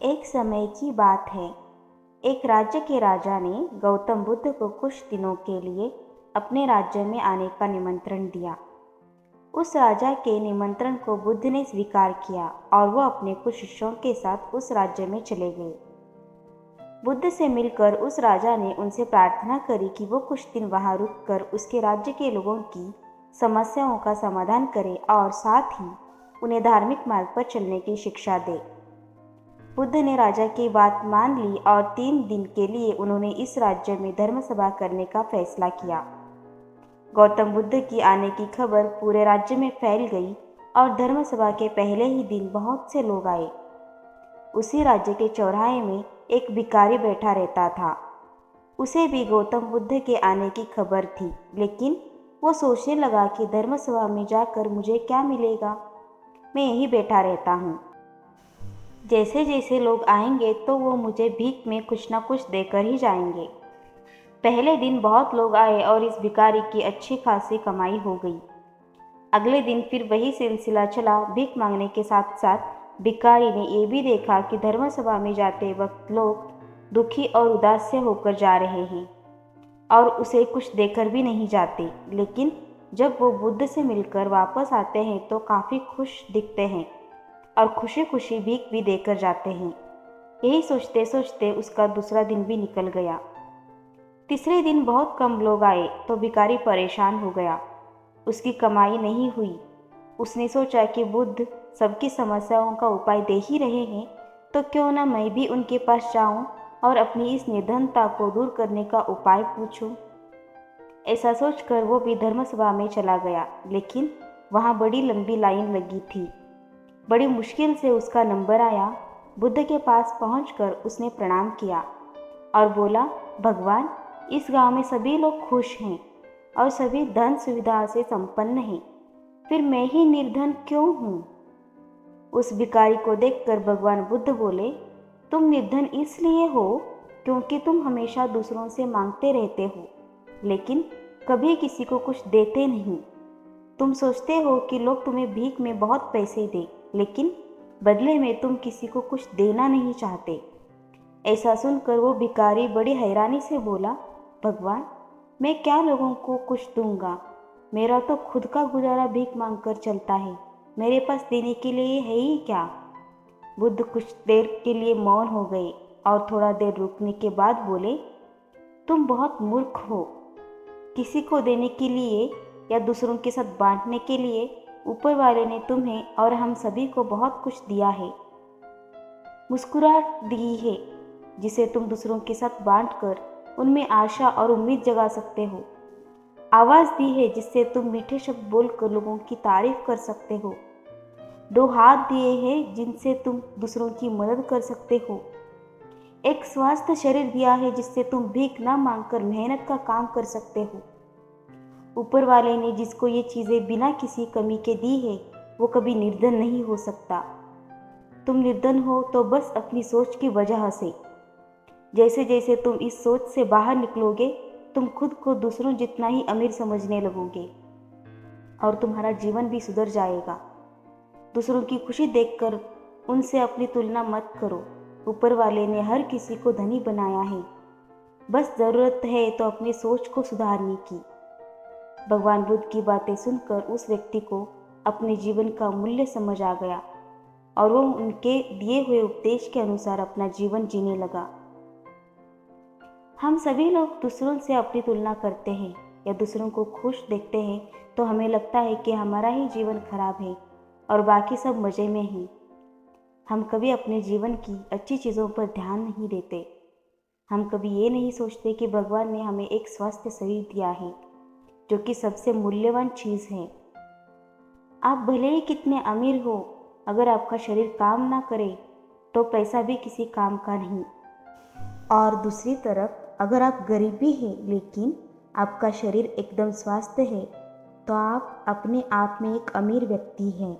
एक समय की बात है। एक राज्य के राजा ने गौतम बुद्ध को कुछ दिनों के लिए अपने राज्य में आने का निमंत्रण दिया। उस राजा के निमंत्रण को बुद्ध ने स्वीकार किया और वो अपने कुछ शिष्यों के साथ उस राज्य में चले गए। बुद्ध से मिलकर उस राजा ने उनसे प्रार्थना करी कि वो कुछ दिन वहां रुककर उसके राज्य के लोगों की समस्याओं का समाधान करे और साथ ही उन्हें धार्मिक मार्ग पर चलने की शिक्षा दे। बुद्ध ने राजा की बात मान ली और 3 दिन के लिए उन्होंने इस राज्य में धर्म सभा करने का फैसला किया। गौतम बुद्ध की आने की खबर पूरे राज्य में फैल गई और धर्म सभा के पहले ही दिन बहुत से लोग आए। उसी राज्य के चौराहे में एक भिखारी बैठा रहता था। उसे भी गौतम बुद्ध के आने की खबर थी, लेकिन वो सोचने लगा कि धर्म सभा में जाकर मुझे क्या मिलेगा, मैं यहीं बैठा रहता हूँ। जैसे जैसे लोग आएंगे तो वो मुझे भीख में कुछ ना कुछ देकर ही जाएंगे। पहले दिन बहुत लोग आए और इस भिखारी की अच्छी खासी कमाई हो गई। अगले दिन फिर वही सिलसिला चला। भीख मांगने के साथ साथ भिखारी ने ये भी देखा कि धर्म सभा में जाते वक्त लोग दुखी और उदास से होकर जा रहे हैं और उसे कुछ देकर भी नहीं जाते, लेकिन जब वो बुद्ध से मिलकर वापस आते हैं तो काफ़ी खुश दिखते हैं और खुशी खुशी भीख भी देकर जाते हैं। यही सोचते सोचते उसका दूसरा दिन भी निकल गया। तीसरे दिन बहुत कम लोग आए तो भिखारी परेशान हो गया। उसकी कमाई नहीं हुई। उसने सोचा कि बुद्ध सबकी समस्याओं का उपाय दे ही रहे हैं, तो क्यों ना मैं भी उनके पास जाऊं और अपनी इस निर्धनता को दूर करने का उपाय पूछूं। ऐसा सोचकर वो भी धर्मसभा में चला गया, लेकिन वहाँ बड़ी लंबी लाइन लगी थी। बड़ी मुश्किल से उसका नंबर आया। बुद्ध के पास पहुंचकर उसने प्रणाम किया और बोला, भगवान, इस गांव में सभी लोग खुश हैं और सभी धन सुविधा से संपन्न हैं, फिर मैं ही निर्धन क्यों हूँ? उस भिखारी को देखकर भगवान बुद्ध बोले, तुम निर्धन इसलिए हो क्योंकि तुम हमेशा दूसरों से मांगते रहते हो, लेकिन कभी किसी को कुछ देते नहीं। तुम सोचते हो कि लोग तुम्हें भीख में बहुत पैसे दें, लेकिन बदले में तुम किसी को कुछ देना नहीं चाहते। ऐसा सुनकर वो भिखारी बड़ी हैरानी से बोला, भगवान, मैं क्या लोगों को कुछ दूंगा? मेरा तो खुद का गुजारा भीख मांगकर चलता है। मेरे पास देने के लिए है ही क्या? बुद्ध कुछ देर के लिए मौन हो गए और थोड़ा देर रुकने के बाद बोले, तुम बहुत मूर्ख हो। किसी को देने के लिए या दूसरों के साथ बांटने के लिए ऊपर वाले ने तुम्हें और हम सभी को बहुत कुछ दिया है। मुस्कुराहट दी है जिसे तुम दूसरों के साथ बांटकर उनमें आशा और उम्मीद जगा सकते हो। आवाज़ दी है जिससे तुम मीठे शब्द बोलकर लोगों की तारीफ कर सकते हो। 2 हाथ दिए हैं जिनसे तुम दूसरों की मदद कर सकते हो। एक स्वस्थ शरीर दिया है जिससे तुम भीख ना मांगकर मेहनत का काम कर सकते हो। ऊपर वाले ने जिसको ये चीज़ें बिना किसी कमी के दी है, वो कभी निर्धन नहीं हो सकता। तुम निर्धन हो तो बस अपनी सोच की वजह से। जैसे जैसे तुम इस सोच से बाहर निकलोगे, तुम खुद को दूसरों जितना ही अमीर समझने लगोगे और तुम्हारा जीवन भी सुधर जाएगा। दूसरों की खुशी देखकर उनसे अपनी तुलना मत करो। ऊपर वाले ने हर किसी को धनी बनाया है, बस ज़रूरत है तो अपनी सोच को सुधारने की। भगवान बुद्ध की बातें सुनकर उस व्यक्ति को अपने जीवन का मूल्य समझ आ गया और वो उनके दिए हुए उपदेश के अनुसार अपना जीवन जीने लगा। हम सभी लोग दूसरों से अपनी तुलना करते हैं या दूसरों को खुश देखते हैं तो हमें लगता है कि हमारा ही जीवन खराब है और बाकी सब मज़े में हैं। हम कभी अपने जीवन की अच्छी चीज़ों पर ध्यान नहीं देते। हम कभी ये नहीं सोचते कि भगवान ने हमें एक स्वस्थ शरीर दिया है, जो कि सबसे मूल्यवान चीज़ है। आप भले ही कितने अमीर हो, अगर आपका शरीर काम ना करे तो पैसा भी किसी काम का नहीं। और दूसरी तरफ अगर आप गरीब भी हैं लेकिन आपका शरीर एकदम स्वस्थ है, तो आप अपने आप में एक अमीर व्यक्ति हैं।